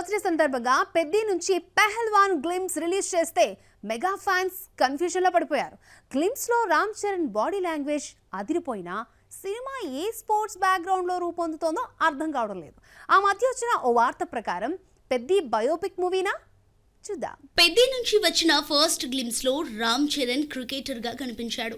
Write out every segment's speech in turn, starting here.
Birthday సందర్భంగా పెద్ది నుంచి Pehlwan glimpse release చేస్తే మెగా ఫ్యాన్స్ కన్ఫ్యూజన్ లో పడిపోయారు. గ్లిమ్స్ లో రామ్ చరణ్ బాడీ లాంగ్వేజ్ అదిరిపోయినా సినిమా ఏ స్పోర్ట్స్ బ్యాక్గ్రౌండ్ లో రూపొందుతోందో అర్థం కావడం లేదు. ఆ మధ్య వచ్చిన ఓ వార్త ప్రకారం పెద్ది బయోపిక్ మూవీనా? చూద్దాం. పెద్ది నుంచి వచ్చిన ఫస్ట్ గ్లిమ్స్ లో రామ్ చరణ్ క్రికెటర్ గా కనిపించాడు.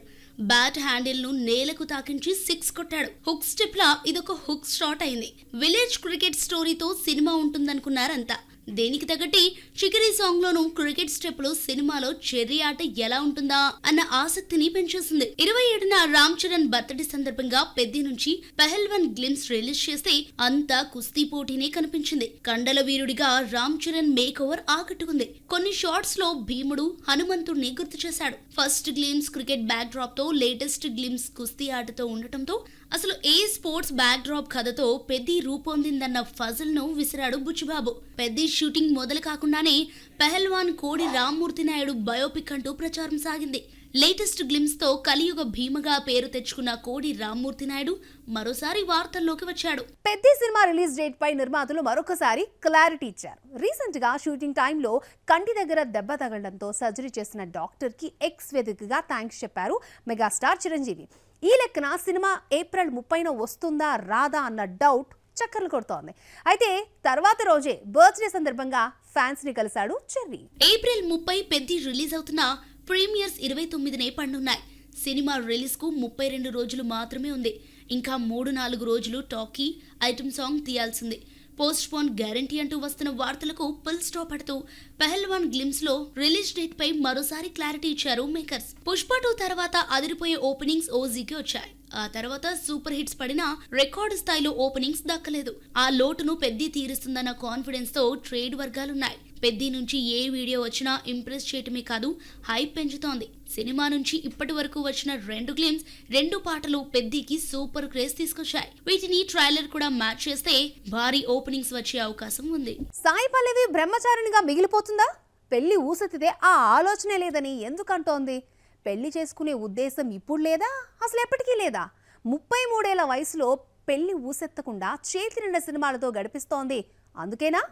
బ్యాట్ హ్యాండిల్ ను నేలకు తాకించి 6 కొట్టాడు. హుక్ స్టెప్ లా ఇదొక హుక్ షాట్ అయింది. విలేజ్ క్రికెట్ స్టోరీతో సినిమా ఉంటుందనుకున్నారంతా. దేనికి తగ్గట్టి చికిరి సాంగ్ లోను క్రికెట్ స్టెప్ లో సినిమాలో చెర్రీ ఆట ఎలా ఉంటుందా అన్న ఆసక్తిని పెంచేసింది. 27న రామ్ చరణ్ బర్త్డే సందర్భంగా పెద్ది నుంచి పెహల్వాన్ గ్లిమ్స్ రిలీజ్ చేస్తే అంతా కుస్తీ పోటీనే కనిపించింది. కండల వీరుడిగా రామ్ చరణ్ మేక్ ఓవర్ ఆకట్టుకుంది. కొన్ని షాట్స్ లో భీముడు హనుమంతుడిని గుర్తు చేశాడు. First glimpse cricket back drop తో లేటెస్ట్ గ్లిమ్స్ కుస్తీ ఆటతో ఉండటంతో అసలు ఏ స్పోర్ట్స్ బ్యాక్ డ్రాప్ కథతో పెద్ది రూపొందిందన్న ఫజల్ ను విసిరాడు బుచ్చిబాబు. పెద్ది షూటింగ్ మొదలు కాకుండానే పెహల్వాన్ కోడి రామ్మూర్తి నాయుడు బయోపిక్ అంటూ ప్రచారం సాగింది. లేటెస్ట్ గ్లిమ్స్ తో కలియుగ భీమగా పేరు తెచ్చుకున్న కోడి రామ్మూర్తి నాయుడు మరోసారి వార్తల్లోకి వచ్చాడు. పెద్ది సినిమా రిలీజ్ డేట్ పై నిర్మాతలు మరొకసారి క్లారిటీ ఇచ్చారు. రీసెంట్ గా షూటింగ్ టైంలో కంటి దగ్గర దెబ్బ తగలడంతో సర్జరీ చేసిన డాక్టర్ కి ఎక్స్ వేదికగా థ్యాంక్స్ చెప్పారు మెగాస్టార్ చిరంజీవి. ఈ లెక్కన సినిమా ఏప్రిల్ 30న వస్తుందా రాదా అన్న డౌట్ చక్కర్లు కొడుతోంది. అయితే తర్వాత రోజే బర్త్డే సందర్భంగా ఫ్యాన్స్ ని కలిశాడు చెర్రీ. ఏప్రిల్ 30 పెద్ది రిలీజ్ అవుతున్న ప్రీమియర్స్ 29నే పడున్నాయి. సినిమా రిలీజ్ కు 32 రోజులు మాత్రమే ఉంది. ఇంకా 3-4 రోజులు టాకీ ఐటమ్ సాంగ్ తీయాల్సింది. పోస్ట్ పోన్ గ్యారంటీ అంటూ వస్తున్న వార్తలకు ఫుల్ స్టాప్ పడుతూ పెహల్వాన్ గ్లిమ్స్ లో రిలీజ్ డేట్ పై మరోసారి క్లారిటీ ఇచ్చారు మేకర్స్. పుష్ప 2 తర్వాత అదిరిపోయే ఓపెనింగ్స్ ఓజీకి వచ్చాయి. ఆ తర్వాత సూపర్ హిట్స్ పడినా రికార్డు స్థాయిలో ఓపెనింగ్స్ దక్కలేదు. ఆ లోటును పెద్ది తీరుస్తుందన్న కాన్ఫిడెన్స్ తో ట్రేడ్ వర్గాలున్నాయి. పెద్ది నుంచి ఏ వీడియో వచ్చినా ఇంప్రెస్ చేయటమే కాదు, హైప్ పెంచుతోంది. సినిమా నుంచి ఇప్పటి వరకు వచ్చిన 2 గ్లిమ్స్ 2 పాటలు పెద్దికి సూపర్ క్రేజ్ తీసుకొచ్చాయి. వీటిని ట్రైలర్ కూడా మ్యాచ్ చేస్తే భారీ ఓపెనింగ్స్ వచ్చే అవకాశం ఉంది. సాయి పల్లవి బ్రహ్మచారిణిగా మిగిలిపోతుందా? పెళ్లి ఊసెత్తితే ఆ ఆలోచనే లేదని ఎందుకంటోంది? పెళ్లి చేసుకునే ఉద్దేశం ఇప్పుడు లేదా, అసలు ఎప్పటికీ లేదా? 33 ఏళ్ల వయసులో పెళ్లి ఊసెత్తకుండా చేతి నిండా సినిమాలతో గడిపిస్తోంది. అందుకేనా?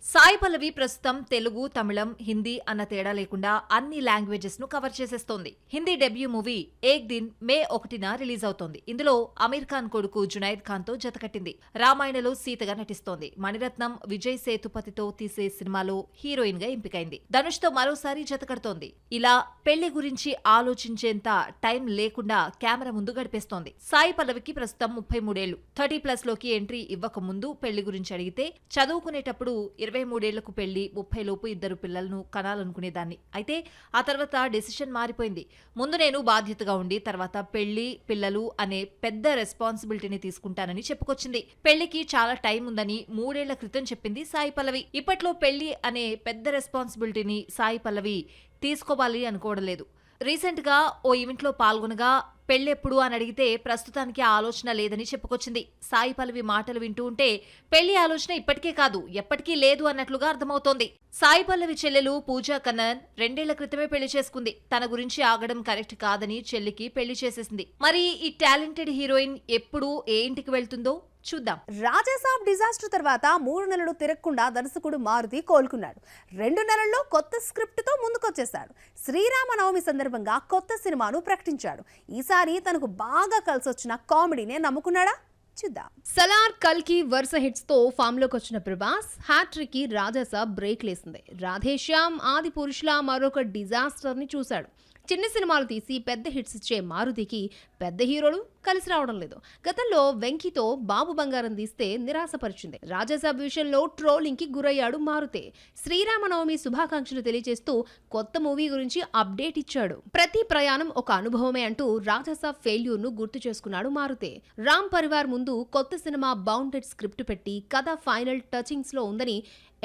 సాయి పల్లవి ప్రస్తుతం తెలుగు, తమిళం, హిందీ అన్న తేడా లేకుండా అన్ని లాంగ్వేజెస్ ను కవర్ చేసేస్తోంది. హిందీ డెబ్యూ మూవీ ఏక్ దిన్ మే 1న రిలీజ్ అవుతోంది. ఇందులో అమీర్ ఖాన్ కొడుకు జునైద్ ఖాన్ తో జతకట్టింది. రామాయణలో సీతగా నటిస్తోంది. మణిరత్నం విజయ్ సేతుపతితో తీసే సినిమాలో హీరోయిన్ గా ఎంపికైంది. ధనుష్ తో మరోసారి జతకడుతోంది. ఇలా పెళ్లి గురించి ఆలోచించేంత టైం లేకుండా కెమెరా ముందు గడిపేస్తోంది. సాయి పల్లవికి ప్రస్తుతం 33 ఏళ్లు. 30+ లోకి ఎంట్రీ ఇవ్వక ముందు పెళ్లి గురించి అడిగితే చదువుకునేటప్పుడు 23 ఏళ్లకు పెళ్లి, 30 లోపు 2 పిల్లలను కనాలనుకునేదాన్ని. అయితే ఆ తర్వాత డెసిషన్ మారిపోయింది. ముందు నేను బాధ్యతగా ఉండి తర్వాత పెళ్లి, పిల్లలు అనే పెద్ద రెస్పాన్సిబిలిటీని తీసుకుంటానని చెప్పుకొచ్చింది. పెళ్లికి చాలా టైం ఉందని 3 ఏళ్ల క్రితం చెప్పింది సాయి పల్లవి. ఇప్పట్లో పెళ్లి అనే పెద్ద రెస్పాన్సిబిలిటీని సాయి పల్లవి తీసుకోవాలి అనుకోవడం లేదు. రీసెంట్ గా ఓ ఈవెంట్ లో పాల్గొనగా పెళ్ళెప్పుడు అని అడిగితే ప్రస్తుతానికి ఆలోచన లేదని చెప్పుకొచ్చింది. సాయి పల్లవి మాటలు వింటూ ఉంటే పెళ్లి ఆలోచన ఇప్పటికే కాదు, ఎప్పటికీ లేదు అన్నట్లుగా అర్థమవుతోంది. సాయి పల్లవి చెల్లెలు పూజా కన్నన్ 2 ఏళ్ల క్రితమే పెళ్లి చేసుకుంది. తన గురించి ఆగడం కరెక్ట్ కాదని చెల్లికి పెళ్లి చేసేసింది. మరి ఈ టాలెంటెడ్ హీరోయిన్ ఎప్పుడు ఏ ఇంటికి వెళ్తుందో చూద్దాం. రాజాసాబ్ డిజాస్టర్ తర్వాత 3 నెలలు తిరగకుండా దర్శకుడు మారుతి కోలుకున్నాడు. 2 నెలల్లో కొత్త స్క్రిప్ట్ తో ముందుకొచ్చేశాడు. శ్రీరామనవమి సందర్భంగా కొత్త సినిమాను ప్రకటించాడు. ఈసారి తనకు బాగా కలిసొచ్చిన కామెడీనే నమ్ముకున్నాడా? చూద్దాం. సలార్, కల్కి వరుస హిట్స్ తో ఫామ్ లోకి వచ్చిన ప్రభాస్ హ్యాట్రిక్ కి రాజాసాబ్ బ్రేక్ లేసింది. రాధేశ్యామ్, ఆది పురుషుల మరొక డిజాస్టర్ ని చూశాడు. చిన్న సినిమాలు తీసి పెద్ద హిట్స్ ఇచ్చే మారుతికి పెద్ద హీరోలు కలిసి రావడం లేదు. గతంలో వెంకీతో బాబు బంగారం తీస్తే నిరాశపరిచింది. రాజాసాబ్ విషయంలో ట్రోలింగ్ కి గురయ్యాడు మారుతి. శ్రీరామనవమి శుభాకాంక్షలు తెలియజేస్తూ కొత్త మూవీ గురించి అప్డేట్ ఇచ్చాడు. ప్రతి ప్రయాణం ఒక అనుభవమే అంటూ రాజాసాబ్ ఫెయిల్యూర్ ను గుర్తు చేసుకున్నాడు మారుతి. రామ్ పరివార్ ముందు కొత్త సినిమా బౌండెడ్ స్క్రిప్ట్ పెట్టి కథ ఫైనల్ టచింగ్స్ లో ఉందని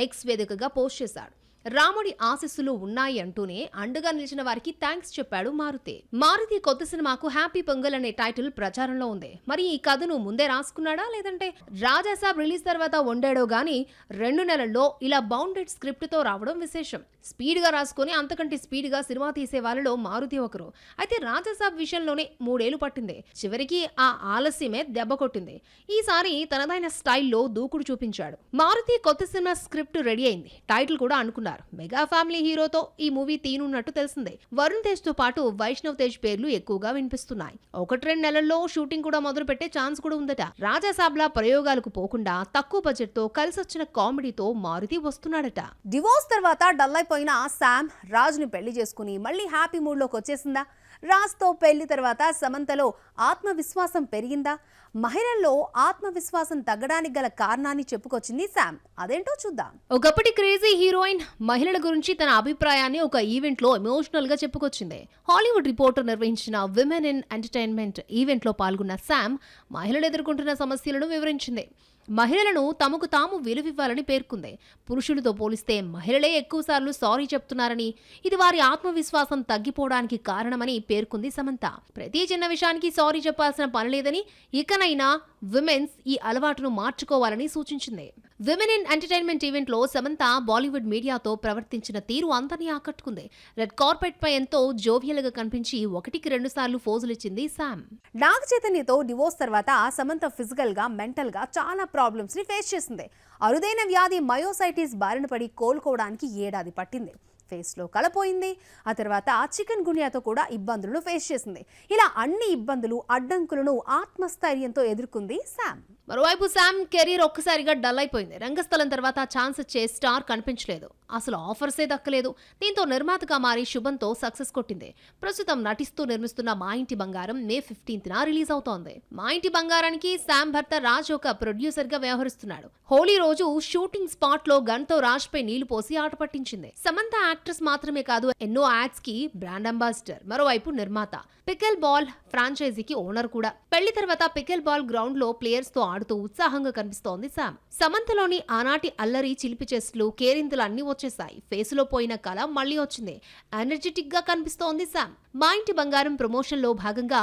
ఎక్స్ వేదికగా పోస్ట్ చేశాడు. రాముడి ఆశీస్సులు ఉన్నాయి అంటూనే అండగా నిలిచిన వారికి థ్యాంక్స్ చెప్పాడు మారుతి. మారుతి కొత్త సినిమాకు హ్యాపీ పొంగల్ అనే టైటిల్ ప్రచారంలో ఉంది. మరి ఈ కథను ముందే రాసుకున్నాడా లేదంటే రాజాసాబ్ రిలీజ్ తర్వాత వండాడో గానీ 2 నెలల్లో ఇలా బౌండెడ్ స్క్రిప్ట్ తో రావడం విశేషం. స్పీడ్ గా రాసుకుని అంతకంటే స్పీడ్ గా సినిమా తీసే వాళ్ళలో మారుతి ఒకరు. అయితే రాజాసాబ్ విషయంలోనే 3 ఏళ్లు పట్టింది. చివరికి ఆ ఆలస్యమే దెబ్బ కొట్టింది. ఈసారి తనదైన స్టైల్లో దూకుడు చూపించాడు. మారుతి కొత్త సినిమా స్క్రిప్ట్ రెడీ అయింది. టైటిల్ కూడా అనుకున్నారు. మెగా ఫ్యామిలీ హీరోతో ఈ మూవీ తీనున్నట్టు తెలిసిందే. వరుణ్ తేజ్ తో పాటు వైష్ణవ్ తేజ్ పేర్లు ఎక్కువగా వినిపిస్తున్నాయి. 1-2 నెలల్లో షూటింగ్ కూడా మొదలు పెట్టే ఛాన్స్ కూడా ఉందట. రాజాసాబ్లా ప్రయోగాలకు పోకుండా తక్కువ బడ్జెట్ తో కలిసొచ్చిన కామెడీతో మారుతి వస్తున్నాడట. డివోర్స్ తర్వాత డల్ అయిపోయిన శామ్ రాజ్ ని పెళ్లి చేసుకుని మళ్ళీ హ్యాపీ మూడ్ లోకి వచ్చేసిందా? రాజ్ తో పెళ్లి తర్వాత సమంతలో ఆత్మవిశ్వాసం పెరిగిందా? మహిళల్లో ఆత్మవిశ్వాసం తగ్గడానికి గల కారణాన్ని చెప్పుకొచ్చింది శామ్. అదేంటో చూద్దాం. ఒకప్పటి క్రేజీ హీరోయిన్ మహిళల గురించి తన అభిప్రాయాన్ని ఒక ఈవెంట్ లో ఎమోషనల్ గా చెప్పుకొచ్చింది. హాలీవుడ్ రిపోర్టర్ నిర్వహించిన విమెన్ ఇన్ ఎంటర్టైన్మెంట్ ఈవెంట్ లో పాల్గొన్న శామ్ మహిళలు ఎదుర్కొంటున్న సమస్యలను వివరించింది. మహిళలను తమకు తాము విలువివ్వాలని పేర్కొంది. పురుషులతో పోలిస్తే మహిళలే ఎక్కువసార్లు సారీ చెప్తున్నారని, ఇది వారి ఆత్మవిశ్వాసం తగ్గిపోవడానికి కారణమని పేర్కొంది సమంత. ప్రతి చిన్న విషయానికి సారీ చెప్పాల్సిన పని లేదని, ఇకనైనా విమెన్స్ ఈ అలవాటును మార్చుకోవాలని సూచించింది. విమెన్ ఇన్ ఎంటర్టైన్మెంట్ ఈవెంట్ లో సమంత బాలీవుడ్ మీడియాతో ప్రవర్తించిన తీరు అందరినీ ఆకట్టుకుంది. రెడ్ కార్పెట్ పై ఎంతో జోవియల్ గా కనిపించి 1-2 సార్లు ఫోజులిచ్చింది శామ్. నాగ చైతన్యతో డివోర్స్ తర్వాత సమంత ఫిజికల్ గా మెంటల్ గా చాలా ప్రాబ్లమ్స్ ని ఫేస్ చేసింది. అరుదైన వ్యాధి మయోసైటిస్ బారిన పడి కోలుకోవడానికి 1 ఏడాది పట్టింది. ఫేస్ లో కలపోయింది. ఆ తర్వాత చికెన్ గున్యాతో కూడా ఇబ్బందులను ఫేస్ చేసింది. ఇలా అన్ని ఇబ్బందులు అడ్డంకులను ఆత్మస్థైర్యంతో ఎదుర్కొంది శామ్. మరోవైపు శామ్ కెరీర్ ఒక్కసారిగా డల్ అయిపోయింది. రంగస్థలం తర్వాత ఛాన్స్ ఇచ్చే స్టార్ కనిపించలేదు. అసలు ఆఫర్సే దక్కలేదు. దీంతో నిర్మాతగా మారి శుభంతో సక్సెస్ కొట్టింది. ప్రస్తుతం నటిస్తూ నిర్మిస్తున్న మా ఇంటి బంగారం May 15న రిలీజ్ అవుతోంది. మా ఇంటి బంగారానికి శామ్ భర్త రాజ్ ఒక ప్రొడ్యూసర్ గా వ్యవహరిస్తున్నాడు. హోలీ రోజు షూటింగ్ స్పాట్ లో గన్ తో రాజ్ పై నీళ్లు పోసి ఆట పట్టించింది. సమంత యాక్ట్రెస్ మాత్రమే కాదు, ఎన్నో యాడ్స్ కి బ్రాండ్ అంబాసిడర్. మరోవైపు నిర్మాత. పికెల్ బాల్ ఫ్రాంచైజీకి ఓనర్ కూడా. పెళ్లి తర్వాత పికెల్ బాల్ గ్రౌండ్ లో ప్లేయర్స్ తో ఆడుతూ ఉత్సాహంగా కనిపిస్తోంది శామ్. సమంతలోని ఆనాటి అల్లరి చిలిపి చెస్ట్లు కేరింతలు అన్ని వచ్చేసాయి. ఫేసులో పోయిన కళ మళ్లీ వచ్చింది. ఎనర్జెటిక్ గా కనిపిస్తోంది శామ్. మా ఇంటి బంగారం ప్రమోషన్ లో భాగంగా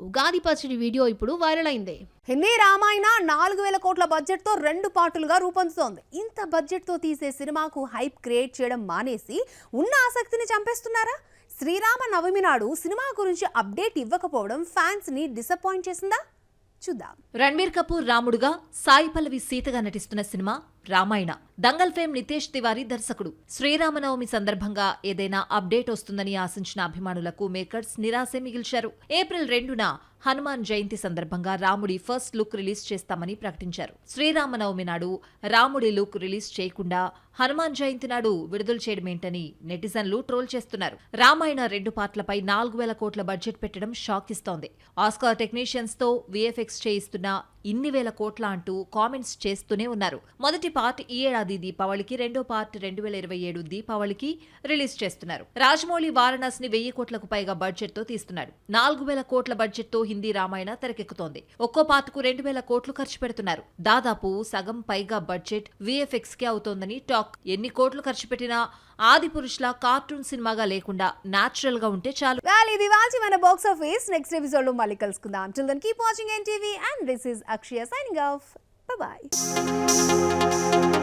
ఉగాది పచ్చడి వీడియో ఇప్పుడు వైరల్ అయింది. హిందీ రామాయణ 4000 కోట్ల బడ్జెట్ తో 2 పార్టులుగా రూపొందుతోంది. ఇంత బడ్జెట్ తో తీసే సినిమాకు హైప్ క్రియేట్ చేయడం మానేసి ఉన్న ఆసక్తిని చంపేస్తున్నారా? శ్రీరామ నవమి నాడు సినిమా గురించి అప్డేట్ ఇవ్వకపోవడం ఫ్యాన్స్ ని డిసప్పాయింట్ చేసిందా? చూద్దాం. రణ్బీర్ కపూర్ రాముడుగా, సాయి పల్లవి సీతగా నటిస్తున్న సినిమా రామాయణ. దంగల్ ఫేమ్ నితేష్ తివారీ దర్శకుడు. శ్రీరామనవమి సందర్భంగా ఏదైనా అప్డేట్ వస్తుందని ఆశించిన అభిమానులకు మేకర్స్ నిరాశే మిగిల్చారు. ఏప్రిల్ 2న హనుమాన్ జయంతి సందర్భంగా రాముడి ఫస్ట్ లుక్ రిలీజ్ చేస్తామని ప్రకటించారు. శ్రీరామనవమి నాడు రాముడి లుక్ రిలీజ్ చేయకుండా హనుమాన్ జయంతి నాడు విడుదల చేయడమేంటని నెటిజన్లు ట్రోల్ చేస్తున్నారు. రామాయణ 2 పార్ట్లపై 4000 కోట్ల బడ్జెట్ పెట్టడం షాక్ ఇస్తోంది. ఆస్కార్ టెక్నీషియన్స్ తో VFX చేయిస్తున్న ఇన్ని వేల కోట్ల అంటూ కామెంట్స్ చేస్తూనే ఉన్నారు. మొదటి పార్ట్ ఈ ఏడాది దీపావళికి, రెండో పార్ట్ 2027 దీపావళికి రిలీజ్ చేస్తున్నారు. రాజమౌళి వారణాసిని 1000 కోట్లకు పైగా బడ్జెట్ తో తీస్తున్నాడు. 4000 కోట్ల బడ్జెట్ తో హిందీ రామాయణ తెరకెక్కుతోంది. ఒక్కో పార్ట్కు 2000 కోట్లు ఖర్చు పెడుతున్నారు. దాదాపు సగం పైగా బడ్జెట్ VFX కి అవుతోందని టాక్. ఎన్ని కోట్లు ఖర్చు పెట్టినా ఆది పురుషుల కార్టూన్ సినిమాగా లేకుండా నాచురల్ గా ఉంటే చాలు. ఇది వాచి మన బాక్స్ ఆఫీస్. నెక్స్ట్ ఎపిసోడ్ లో మళ్ళీ కలుసుకుందాం. Till then keep watching NTV and this is Akshaya signing off. Bye bye.